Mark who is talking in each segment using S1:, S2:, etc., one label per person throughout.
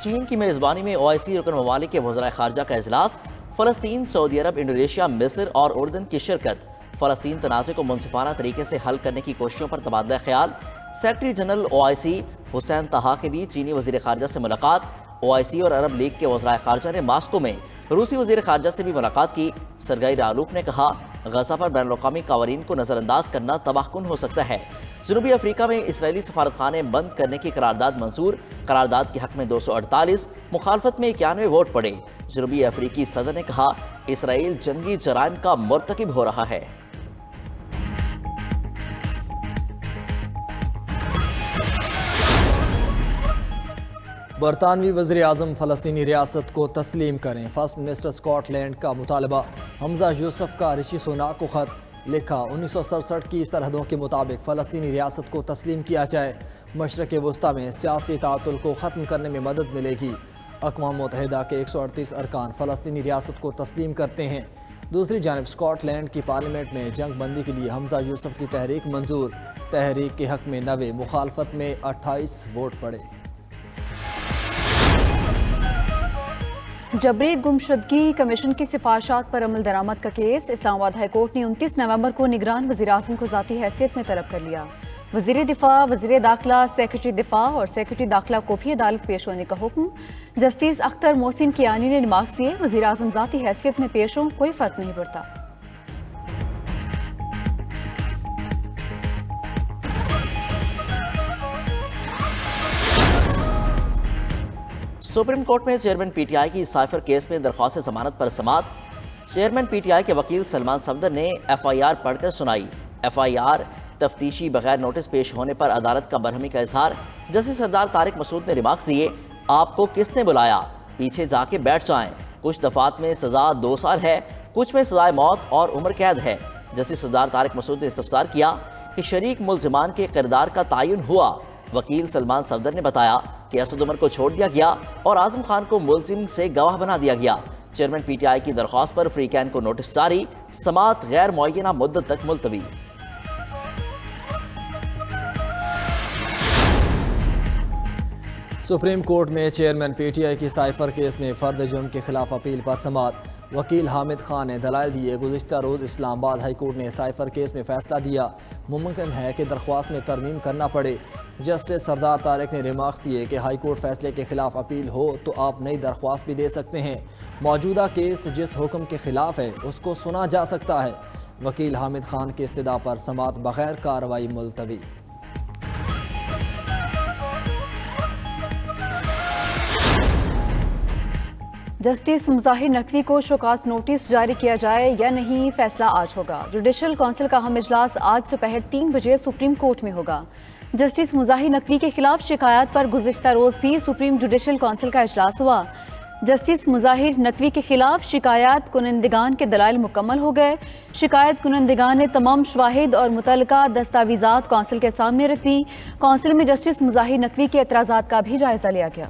S1: चीन की मेज़बानी में OIC रुकन ममालिक के वज़राए ख़ारजा का इजलास, फ़लस्तीन, सऊदी अरब, इंडोनेशिया, मिस्र और उर्दन की शिरकत। फ़लस्तीन तनाज़े को मुनसिफाना तरीके से हल करने की कोशिशों पर तबादला ख्याल। सेक्रेटरी जनरल OIC हुसैन तहा के बीच चीनी वज़ीर ख़ारजा से मुलाकात। OIC और अरब लीग के वज़राए ख़ारजा ने मास्को में रूसी वज़ीर ख़ारजा से भी मुलाकात की। सरगाई रालूफ ने कहा, गज़ा पर बैनुल-अक़वामी क़वानीन को नज़रअंदाज करना तबाहकुन हो सकता है। जनूबी अफ्रीका में इसराइली सफारतखाने बंद करने की करारदाद मंजूर। करारदाद के हक में 248, मुखालफत में 91 वोट पड़े। जनूबी अफ्रीकी सदर ने कहा, इसराइल जंगी जराइम का मुर्तकिब हो रहा है।
S2: बरतानवी वज़ीर आज़म फ़लस्तीनी रियासत को तस्लीम करें। फर्स्ट मिनिस्टर स्कॉटलैंड का मुतालबा। हमजा यूसुफ का ऋषि सुनाक को ख़त लिखा, 1967 की सरहदों के मुताबिक फ़लस्तीनी रियासत को तस्लीम किया जाए। मशरक़ वस्ता में सियासी तातुल को ख़त्म करने में मदद मिलेगी। अक़वाम मुत्तहिदा के 138 अरकान फ़लस्तीनी रियासत को तस्लीम करते हैं। दूसरी जानब स्कॉटलैंड की पार्लियामेंट में जंग बंदी के लिए हमजा यूसुफ की तहरीक मंजूर। तहरीक के हक में 90, मुखालफत में 28 वोट पड़े।
S3: जबरी गुमशुदगी कमीशन की सिफारिशात पर अमल दरामद का केस। इस्लामाबाद हाई कोर्ट ने 29 नवंबर को निगरान वज़ीर आज़म को ज़ाती हैसियत में तलब कर लिया। वज़ीर दिफा, वज़ीर दाखिला, सेक्रेटरी दिफा और सेक्रेटरी दाखिला को भी अदालत पेश होने का हुक्म। जस्टिस अख्तर मोहसिन कियानी ने रिमार्क्स दिए, वज़ीर आज़म ज़ाती हैसियत में पेश हों, कोई फ़र्क नहीं पड़ता।
S1: सुप्रीम कोर्ट में चेयरमैन PTI की साइफर केस में दरख्वास्त जमानत पर समाअत। चेयरमैन PTI के वकील सलमान सफदर ने FIR पढ़कर सुनाई। FIR तफ्तीशी बगैर नोटिस पेश होने पर अदालत का बरहमी का इजहार। जस्टिस सरदार तारिक मसूद ने रिमार्क्स दिए, आपको किसने बुलाया, पीछे जाके बैठ जाएं। कुछ दफात में सजा 2 साल है, कुछ में सजाए मौत और उम्र कैद है। जस्टिस सरदार तारिक मसूद ने इस्तफसार किया कि शरीक मुल्जिमान के किरदार का तयन हुआ। वकील सलमान सफदर ने बताया कि असद उमर को छोड़ दिया गया और आजम खान को मुल्जिम से गवाह बना दिया गया। चेयरमैन PTI की दरख्वास्त पर फ्री कैन को नोटिस जारी। समाअत गैर मुअय्यना मुद्दत तक मुलतवी।
S2: सुप्रीम कोर्ट में चेयरमैन PTI की साइफर केस में फर्द जुर्म के खिलाफ अपील पर समाअत। वकील हामिद खान ने दलाइल दिए। गुज़िश्ता रोज़ इस्लामाबाद हाई कोर्ट ने साइफर केस में फैसला दिया, मुमकिन है कि दरख्वास्त में तरमीम करना पड़े। जस्टिस सरदार तारिक ने रिमार्क्स दिए कि हाई कोर्ट फैसले के खिलाफ अपील हो तो आप नई दरख्वास्त भी दे सकते हैं। मौजूदा केस जिस हुक्म के खिलाफ है उसको सुना जा सकता है। वकील हामिद खान की इस्तदा पर समाअत बगैर कार्रवाई मुलतवी।
S3: जस्टिस मुज़ाहिर नकवी को शोकास नोटिस जारी किया जाए या नहीं, फैसला आज होगा। जुडिशल काउंसिल का अहम इजलास आज दोपहर 3 बजे सुप्रीम कोर्ट में होगा। जस्टिस मुज़ाहिर नकवी के खिलाफ शिकायत पर गुज़िश्ता रोज़ भी सुप्रीम जुडिशल काउंसिल का इजलास हुआ। जस्टिस मुज़ाहिर नकवी के खिलाफ शिकायत कुनंदगान के दलाइल मुकम्मल हो गए। शिकायत कुनंदगान ने तमाम शवाहिद और मुतल्लिका दस्तावेज़ात काउंसिल के सामने रख दी। काउंसिल में जस्टिस मुज़ाहिर नकवी के एतराज़ात का भी जायजा लिया गया।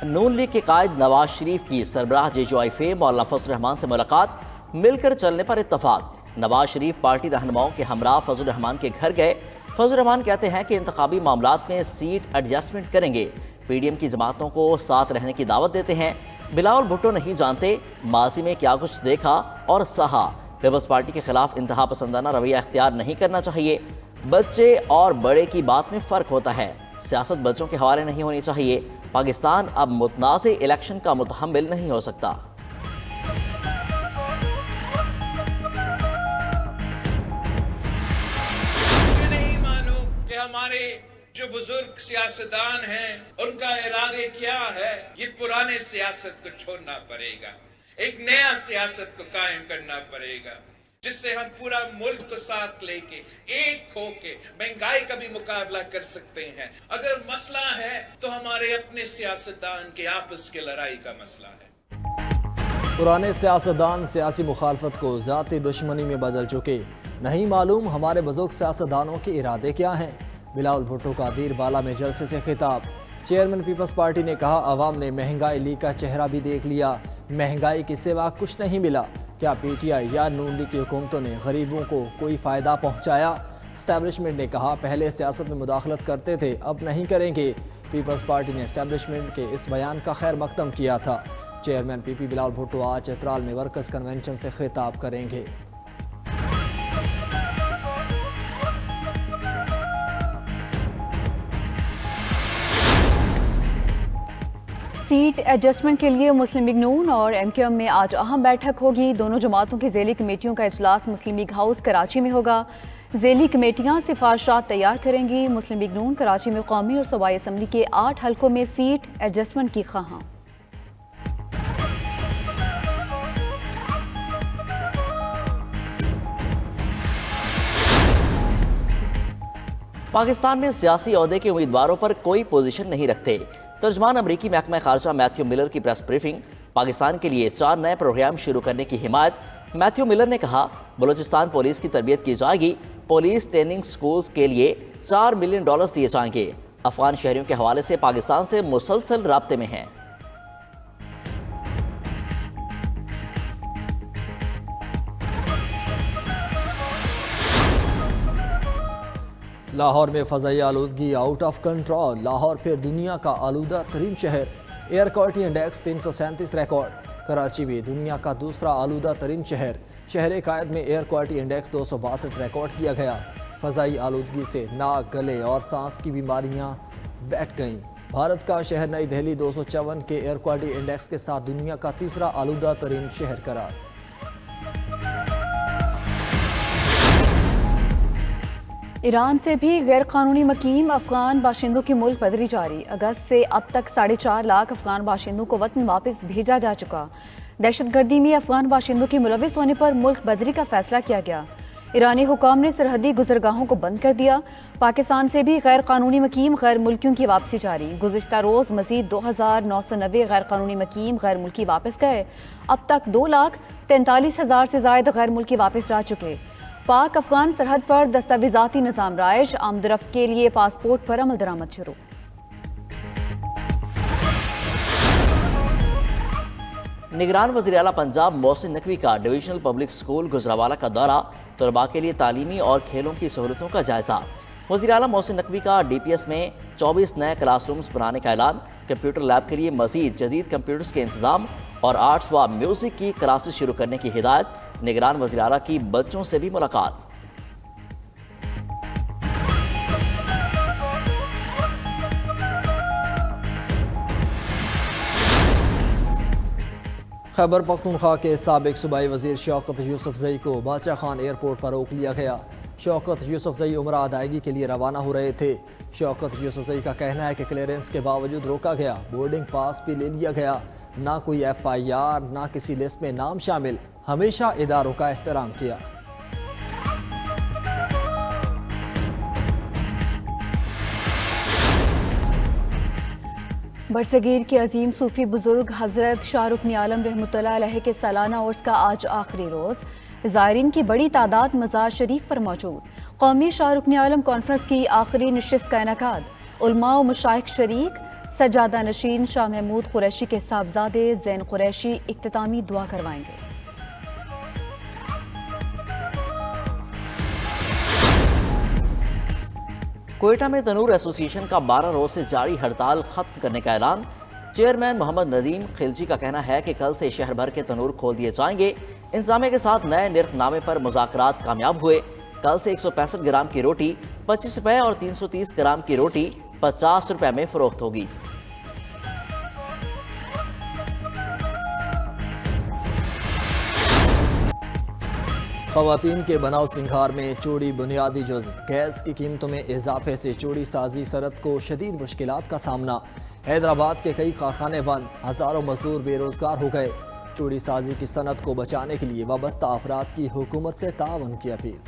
S1: नून लीग के कायद नवाज शरीफ की सरबराह JJIFA मौलाना फजल रहमान से मुलाकात। मिलकर चलने पर इत्तफाक। नवाज शरीफ पार्टी रहनुमाओं के हमरा फजल रहमान के घर गए। फजल रहमान कहते हैं कि इंतखाबी मामलात में सीट एडजस्टमेंट करेंगे। PDM की जमातों को साथ रहने की दावत देते हैं। बिलावल भुट्टो नहीं जानते माजी में क्या कुछ देखा और सहा। पीपल्स पार्टी के खिलाफ इंतहा पसंदाना रवैया अख्तियार नहीं करना चाहिए। बच्चे और बड़े की बात में फ़र्क होता है। सियासत बच्चों के हवाले नहीं होनी चाहिए। पाकिस्तान अब मुतनाज़े इलेक्शन का मुतहम्मिल नहीं हो सकता।
S4: नहीं मालूम कि हमारे जो बुजुर्ग सियासतदान हैं उनका इरादे क्या है। ये पुराने सियासत को छोड़ना पड़ेगा, एक नया सियासत को कायम करना पड़ेगा, जिससे हम पूरा मुल्क को साथ लेके एक होके महंगाई का भी मुकाबला कर सकते हैं। अगर मसला है तो हमारे अपने सियासतदान के आपस के लड़ाई का मसला है।
S2: पुराने सियासतदान सियासी मुखालफत को ज़ाती दुश्मनी में बदल चुके। नहीं मालूम हमारे बुजुर्ग सियासतदानों के इरादे क्या हैं। बिलावल भुट्टो का दीर बाला में जलसे से खिताब। चेयरमैन पीपल्स पार्टी ने कहा, अवाम ने महंगाई लीग का चेहरा भी देख लिया, महंगाई के सिवा कुछ नहीं मिला। क्या PTI या नून लीग की हुकूमतों ने गरीबों को कोई फ़ायदा पहुँचाया? एस्टैब्लिशमेंट ने कहा, पहले सियासत में मुदाखलत करते थे, अब नहीं करेंगे। पीपल्स पार्टी ने एस्टैब्लिशमेंट के इस बयान का खैर मकदम किया था। चेयरमैन पीपी बिलावल भुट्टो आज चित्राल में वर्कर्स कन्वेंशन से खिताब करेंगे।
S3: सीट एडजस्टमेंट के लिए मुस्लिम लीग नून और एमकेएम में आज अहम बैठक होगी। दोनों जमातों की ज़ेली कमेटियों का इजलास मुस्लिम लीग हाउस कराची में होगा। ज़ेली कमेटियां सिफारिशात तैयार करेंगी। मुस्लिम लीग नून कराची में कौमी और सूबाई असम्बली के 8 हलकों में सीट एडजस्टमेंट की ख्वाहां।
S1: पाकिस्तान में सियासी ओहदे के उम्मीदवारों पर कोई पोजीशन नहीं रखते। तर्जमान अमरीकी महकमा खारजा मैथ्यू मिलर की प्रेस ब्रीफिंग। पाकिस्तान के लिए 4 नए प्रोग्राम शुरू करने की हिमायत। मैथ्यू मिलर ने कहा, बलूचिस्तान पुलिस की तरबियत की जाएगी। पुलिस ट्रेनिंग स्कूल्स के लिए $4 मिलियन दिए जाएंगे। अफगान शहरियों के हवाले से पाकिस्तान से मुसलसल राब्ते में हैं।
S2: लाहौर में फ़ज़ाई आलूदगी आउट ऑफ कंट्रोल। लाहौर फिर दुनिया का आलूदा तरीन शहर। Air quality index 337 record. Karachi भी दुनिया का दूसरा आलूदा तरीन शहर। शहर कायद में एयर क्वालिटी इंडेक्स 262 रिकॉर्ड किया गया। फ़ज़ाई आलूदगी से नाक, गले और सांस की बीमारियां बैठ गईं। भारत का शहर नई दिल्ली 254 के एयर क्वालिटी इंडेक्स के साथ दुनिया का तीसरा आलूदा तरीन शहर करार।
S3: ईरान से भी गैर कानूनी मकीम अफगान बाशिंदों की मुल्क बदरी जारी। अगस्त से अब तक 4.5 लाख अफगान बाशिंदों को वतन वापस भेजा जा चुका। दहशतगर्दी में अफगान बाशिंदों के मुलविस होने पर मुल्क बदरी का फैसला किया गया। ईरानी हुकाम ने सरहदी गुजरगाहों को बंद कर दिया। पाकिस्तान से भी गैर कानूनी मकीम गैर मुल्कियों की वापसी जारी। गुज़िश्ता रोज़ मजीद 2990 गैर कानूनी मकीम गैर मुल्की वापस गए। अब तक 2,43,000 से ज़ायद गैर मुल्की वापस जा चुके। पाक अफगान सरहद पर दस्तावेजाती निज़ाम राइश। आमदरफ्त के लिए पासपोर्ट पर अमल दरामद शुरू।
S1: निगरान वज़ीर आला पंजाब मोहसिन नकवी का डिविजनल पब्लिक स्कूल गुजरावाला का दौरा। तलबा के लिए तालीमी और खेलों की सहूलतों का जायजा। वज़ीर आला मोहसिन नकवी का DPS में 24 नए क्लासरूम्स बनाने का ऐलान। कंप्यूटर लैब के लिए मजीद जदीद कंप्यूटर्स के इंतजाम और आर्ट्स व म्यूजिक की क्लासेस शुरू करने की हिदायत। निगरान वज़ीर आला की बच्चों से भी मुलाकात।
S2: खैबर पख्तूनख्वा के साबिक सूबाई वज़ीर शौकत यूसुफजई को बादशाह खान एयरपोर्ट पर रोक लिया गया। शौकत यूसुफजई उम्रा अदायगी के लिए रवाना हो रहे थे। शौकत यूसुफजई का कहना है कि क्लियरेंस के बावजूद रोका गया। बोर्डिंग पास भी ले लिया गया। ना कोई FIR, ना किसी लिस्ट में नाम शामिल। हमेशा इदारों का एहतराम किया।
S3: बरसगीर के अजीम सूफी बुजुर्ग हज़रत शाह रुकन आलम रहमतुल्लाह अलैह के सालाना उर्स का आज आखिरी रोज़। ज़ायरीन की बड़ी तादाद मज़ार शरीफ पर मौजूद। कौमी शाह रुकन आलम कॉन्फ्रेंस की आखिरी नशिस्त का इनेकाद। उलमा व मशाइख शरीक। सज्जादा नशीन शाह महमूद कुरैशी के साहबजादे ज़ैन कुरैशी इख्तितामी दुआ करवाएंगे।
S1: कोयटा में तनूर एसोसिएशन का 12 रोज से जारी हड़ताल खत्म करने का ऐलान। चेयरमैन मोहम्मद नदीम खिलजी का कहना है कि कल से शहर भर के तनूर खोल दिए जाएंगे। इंतजामिया के साथ नए निर्खनामे पर मुज़ाकरात कामयाब हुए। कल से 165 ग्राम की रोटी 25 रुपये और 330 ग्राम की रोटी 50 रुपये में फरोख्त होगी।
S2: ख़वातीन के बनाव सिंगार में चूड़ी बुनियादी जुज़्व। गैस की कीमतों में इजाफे से चूड़ी साजी सनत को शदीद मुश्किलात का सामना। हैदराबाद के कई कारखाने बंद। हज़ारों मजदूर बेरोजगार हो गए। चूड़ी साजी की सनत को बचाने के लिए वाबस्ता अफराद की हुकूमत से ताउन की अपील।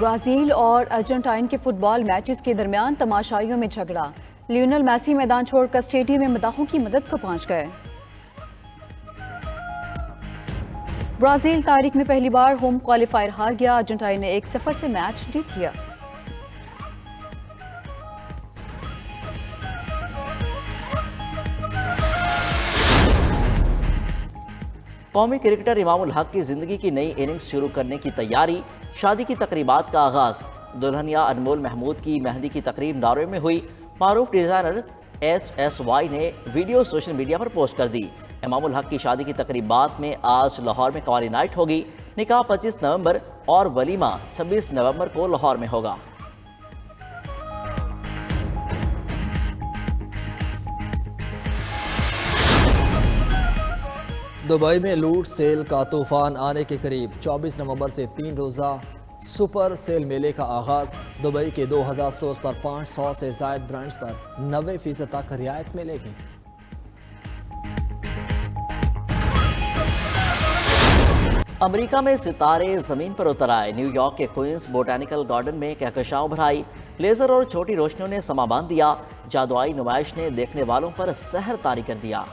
S3: ब्राज़ील और अर्जेंटाइन के फुटबॉल मैचेस के दरमियान तमाशाइयों में झगड़ा। लियोनेल मेसी मैदान छोड़कर स्टेडियम में मदाहों की मदद को पहुंच गए। ब्राज़ील तारीख में पहली बार होम क्वालिफायर हार गया। अर्जेंटाइन ने 1-0 से मैच जीत लिया।
S1: कौमी क्रिकेटर इमामुल हक की जिंदगी की नई इनिंग्स शुरू करने की तैयारी, शादी की तकरीबात का आगाज। दुल्हनिया अनमोल महमूद की मेहंदी की तकरीब नॉर्वे में हुई। मारूफ डिजाइनर HSY ने वीडियो सोशल मीडिया पर पोस्ट कर दी। इमामुल हक की शादी की तकरीबात में आज लाहौर में कवाली नाइट होगी। निकाह 25 नवंबर और वलीमा 26 नवंबर को लाहौर में होगा।
S2: दुबई में लूट सेल का तूफान आने के करीब। 24 नवंबर से 3 रोज़ा सुपर सेल मेले का आगाज। दुबई के 2000 स्टोर्स पर 500 से ज़ायद ब्रांड्स पर 90% तक रियायत मिलेगी।
S1: अमेरिका में सितारे जमीन पर उतर आए। न्यूयॉर्क के क्वींस बोटानिकल गार्डन में कहकशां भराई। लेजर और छोटी रोशनियों ने समा बांध दिया। जादुई नुमाइश ने देखने वालों पर सहर तारी कर दिया।